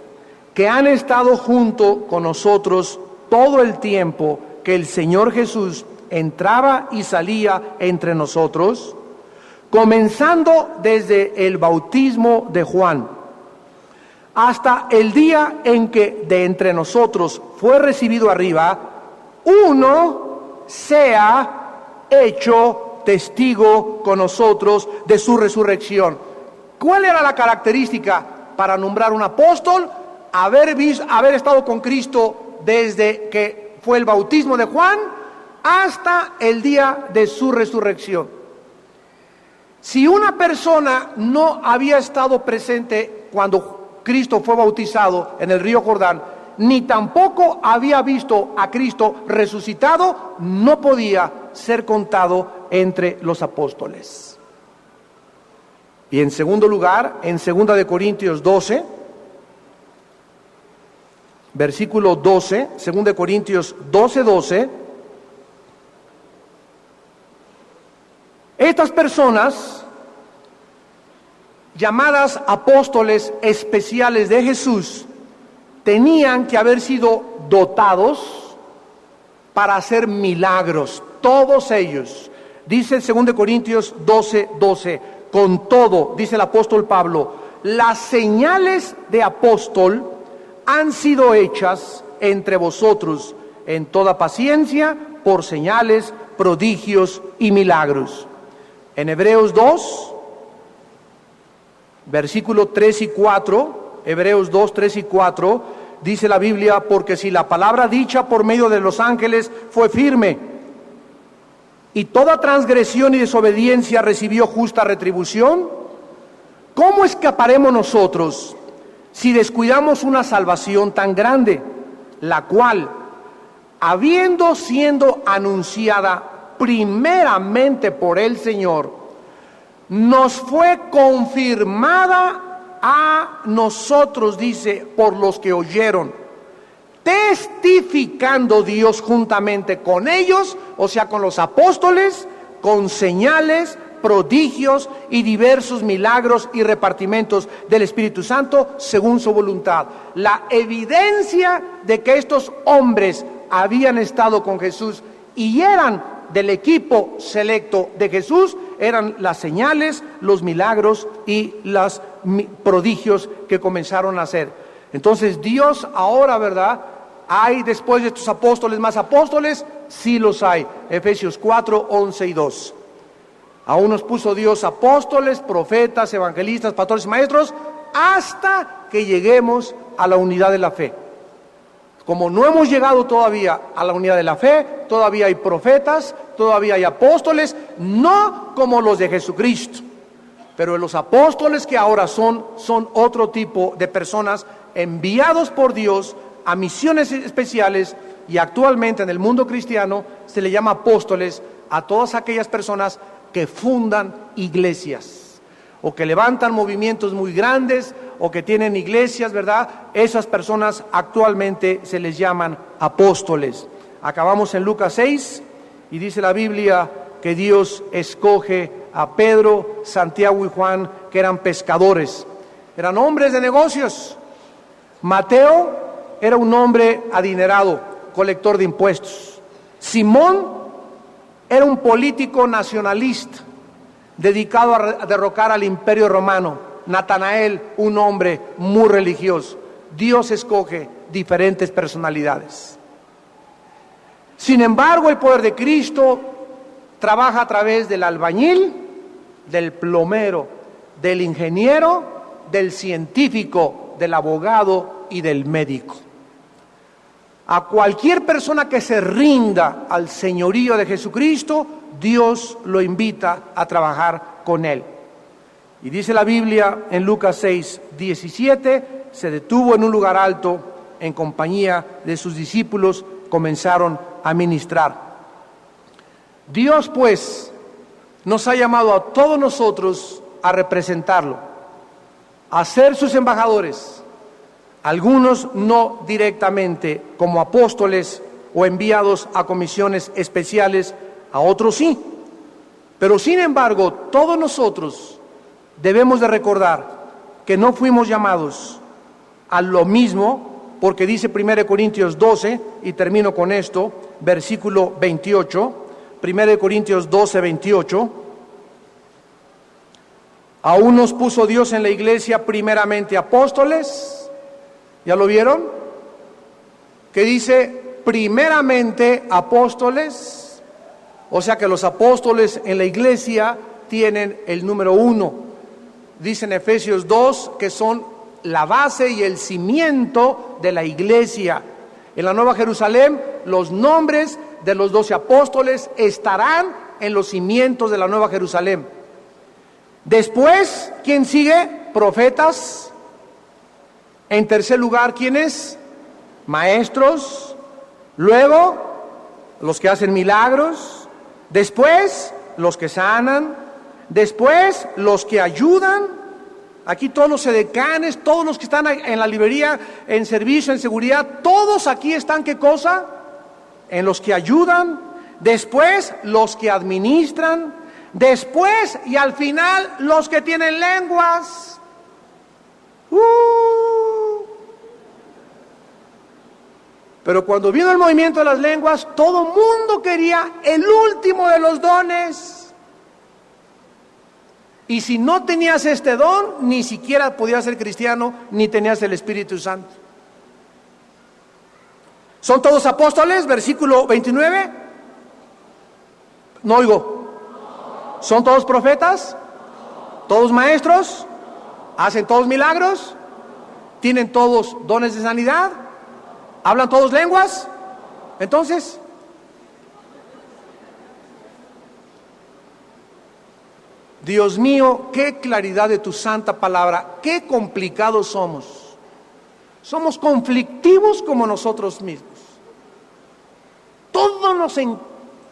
que han estado junto con nosotros todo el tiempo que el Señor Jesús entraba y salía entre nosotros, comenzando desde el bautismo de Juan, hasta el día en que de entre nosotros fue recibido arriba, uno sea hecho testigo con nosotros de su resurrección. ¿Cuál era la característica para nombrar un apóstol? Haber estado con Cristo desde que fue el bautismo de Juan hasta el día de su resurrección. Si una persona no había estado presente cuando Cristo fue bautizado en el río Jordán, ni tampoco había visto a Cristo resucitado, no podía ser contado entre los apóstoles. Y en segundo lugar, en 2 de Corintios 12, versículo 12, 2 de Corintios 12, estas personas, llamadas apóstoles especiales de Jesús, tenían que haber sido dotados para hacer milagros, todos ellos. Dice 2 de Corintios 12, con todo, dice el apóstol Pablo, las señales de apóstol han sido hechas entre vosotros en toda paciencia por señales, prodigios y milagros. En Hebreos 2, versículo 3 y 4, Hebreos 2, 3 y 4, dice la Biblia, porque si la palabra dicha por medio de los ángeles fue firme, y toda transgresión y desobediencia recibió justa retribución, ¿cómo escaparemos nosotros si descuidamos una salvación tan grande, la cual, habiendo sido anunciada primeramente por el Señor, nos fue confirmada a nosotros, dice, por los que oyeron, testificando Dios juntamente con ellos, o sea, con los apóstoles, con señales, prodigios y diversos milagros y repartimientos del Espíritu Santo según su voluntad. La evidencia de que estos hombres habían estado con Jesús y eran del equipo selecto de Jesús eran las señales, los milagros y los prodigios que comenzaron a hacer. Entonces Dios ahora, ¿verdad? ¿Hay después de estos apóstoles más apóstoles? Sí los hay. Efesios 4, 11 y 2. Aún nos puso Dios apóstoles, profetas, evangelistas, pastores y maestros, hasta que lleguemos a la unidad de la fe. Como no hemos llegado todavía a la unidad de la fe, todavía hay profetas, todavía hay apóstoles, no como los de Jesucristo. Pero los apóstoles que ahora son otro tipo de personas enviados por Dios a misiones especiales, y actualmente en el mundo cristiano se le llama apóstoles a todas aquellas personas que fundan iglesias o que levantan movimientos muy grandes o que tienen iglesias, ¿verdad? Esas personas actualmente se les llaman apóstoles. Acabamos en Lucas 6 y dice la Biblia que Dios escoge a Pedro, Santiago y Juan, que eran pescadores, eran hombres de negocios. Mateo era un hombre adinerado, colector de impuestos. Simón era un político nacionalista, dedicado a derrocar al imperio romano. Natanael, un hombre muy religioso. Dios escoge diferentes personalidades. Sin embargo, el poder de Cristo trabaja a través del albañil, del plomero, del ingeniero, del científico, del abogado y del médico. A cualquier persona que se rinda al señorío de Jesucristo, Dios lo invita a trabajar con él. Y dice la Biblia en Lucas 6, 17, se detuvo en un lugar alto, en compañía de sus discípulos, comenzaron a ministrar. Dios, pues, nos ha llamado a todos nosotros a representarlo, a ser sus embajadores, algunos no directamente como apóstoles o enviados a comisiones especiales, a otros sí, pero sin embargo todos nosotros debemos de recordar que no fuimos llamados a lo mismo, porque dice 1 Corintios 12, y termino con esto, versículo 28, 1 Corintios 12, 28, aún nos puso Dios en la iglesia primeramente apóstoles, ¿ya lo vieron? Que dice primeramente apóstoles, o sea que los apóstoles en la iglesia tienen el número 1. Dice en Efesios 2 que son la base y el cimiento de la iglesia. En la Nueva Jerusalén, los nombres de los 12 apóstoles estarán en los cimientos de la Nueva Jerusalén. Después, ¿quién sigue? Profetas. En tercer lugar, ¿quiénes? Maestros. Luego, los que hacen milagros. Después, los que sanan. Después, los que ayudan. Aquí todos los edecanes, todos los que están en la librería, en servicio, en seguridad, todos aquí están, ¿qué cosa? En los que ayudan. Después, los que administran. Después y al final, los que tienen lenguas. Pero cuando vino el movimiento de las lenguas, todo mundo quería el último de los dones. Y si no tenías este don, ni siquiera podías ser cristiano, ni tenías el Espíritu Santo. ¿Son todos apóstoles? Versículo 29. No oigo. ¿Son todos profetas? ¿Todos maestros? ¿Hacen todos milagros? ¿Tienen todos dones de sanidad? ¿Hablan todos lenguas? Entonces, Dios mío, qué claridad de tu santa palabra, qué complicados somos. Somos conflictivos como nosotros mismos. Todo nos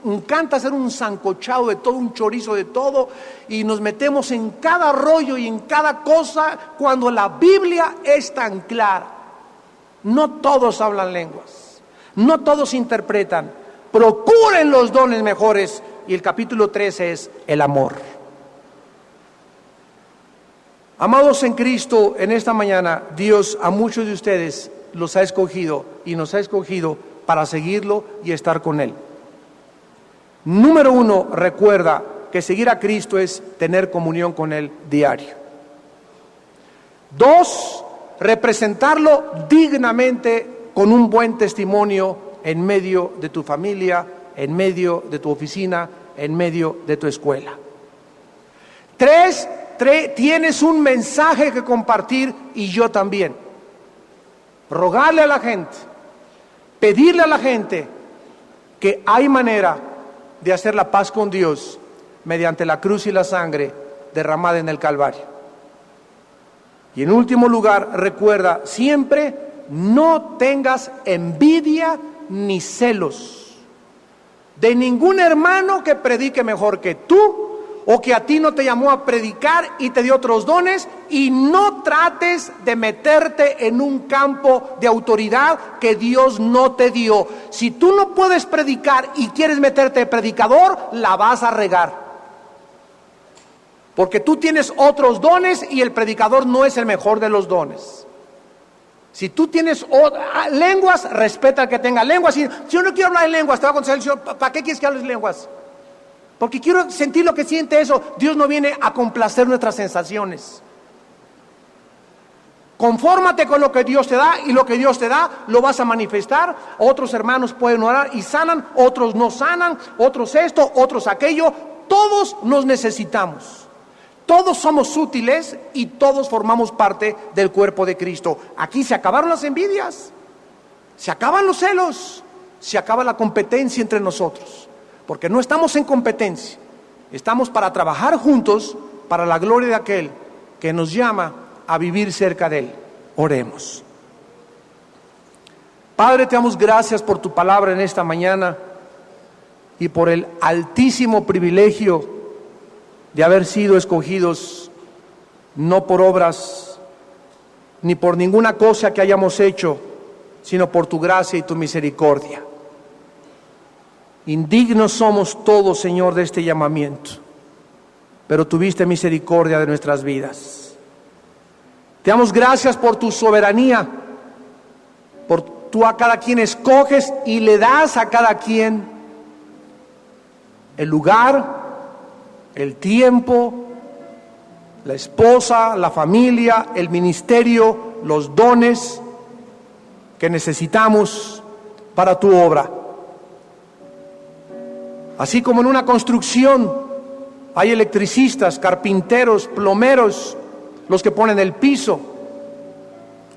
encanta hacer un sancochado de todo, un chorizo de todo, y nos metemos en cada rollo y en cada cosa, cuando la Biblia es tan clara. No todos hablan lenguas, no todos interpretan. Procuren los dones mejores, y el capítulo 13 es el amor. Amados en Cristo, en esta mañana Dios a muchos de ustedes los ha escogido y nos ha escogido para seguirlo y estar con Él. Número 1, recuerda que seguir a Cristo es tener comunión con Él diario. 2, representarlo dignamente con un buen testimonio en medio de tu familia, en medio de tu oficina, en medio de tu escuela. 3, tienes un mensaje que compartir, y yo también. Rogarle a la gente, pedirle a la gente que hay manera de hacer la paz con Dios mediante la cruz y la sangre derramada en el Calvario. Y en último lugar, recuerda siempre, no tengas envidia ni celos de ningún hermano que predique mejor que tú, o que a ti no te llamó a predicar y te dio otros dones, y no trates de meterte en un campo de autoridad que Dios no te dio. Si tú no puedes predicar y quieres meterte de predicador, la vas a regar. Porque tú tienes otros dones y el predicador no es el mejor de los dones. Si tú tienes lenguas, respeta al que tenga lenguas. Si yo no quiero hablar en lenguas, te va a contestar el Señor, ¿para qué quieres que hables lenguas? Porque quiero sentir lo que siente eso. Dios no viene a complacer nuestras sensaciones. Confórmate con lo que Dios te da, y lo que Dios te da lo vas a manifestar. Otros hermanos pueden orar y sanan, otros no sanan, otros esto, otros aquello. Todos nos necesitamos. Todos somos útiles y todos formamos parte del cuerpo de Cristo. Aquí se acabaron las envidias, se acaban los celos, se acaba la competencia entre nosotros. Porque no estamos en competencia, estamos para trabajar juntos para la gloria de aquel que nos llama a vivir cerca de Él. Oremos. Padre, te damos gracias por tu palabra en esta mañana y por el altísimo privilegio de haber sido escogidos, no por obras ni por ninguna cosa que hayamos hecho, sino por tu gracia y tu misericordia. Indignos somos todos, Señor, de este llamamiento, pero tuviste misericordia de nuestras vidas. Te damos gracias por tu soberanía, por tú a cada quien escoges y le das a cada quien el lugar, el tiempo, la esposa, la familia, el ministerio, los dones que necesitamos para tu obra. Así como en una construcción hay electricistas, carpinteros, plomeros, los que ponen el piso,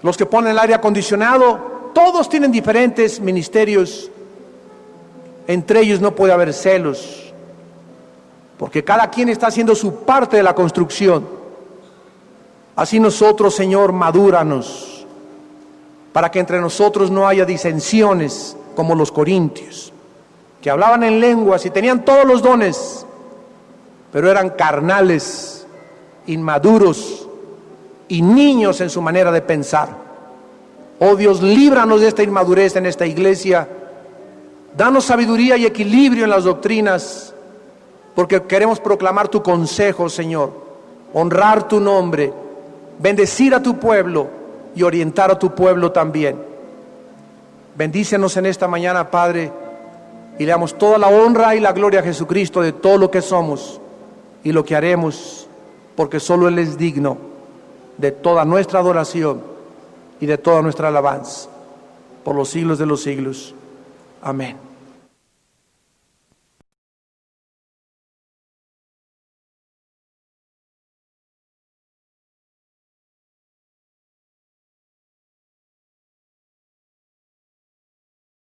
los que ponen el aire acondicionado, todos tienen diferentes ministerios. Entre ellos no puede haber celos, porque cada quien está haciendo su parte de la construcción. Así nosotros, Señor, madúranos, para que entre nosotros no haya disensiones como los corintios, que hablaban en lenguas y tenían todos los dones, pero eran carnales, inmaduros y niños en su manera de pensar. Oh Dios, líbranos de esta inmadurez en esta iglesia. Danos sabiduría y equilibrio en las doctrinas, porque queremos proclamar tu consejo, Señor, honrar tu nombre, bendecir a tu pueblo y orientar a tu pueblo también. Bendícenos en esta mañana, Padre, y le damos toda la honra y la gloria a Jesucristo de todo lo que somos y lo que haremos, porque solo Él es digno de toda nuestra adoración y de toda nuestra alabanza por los siglos de los siglos. Amén.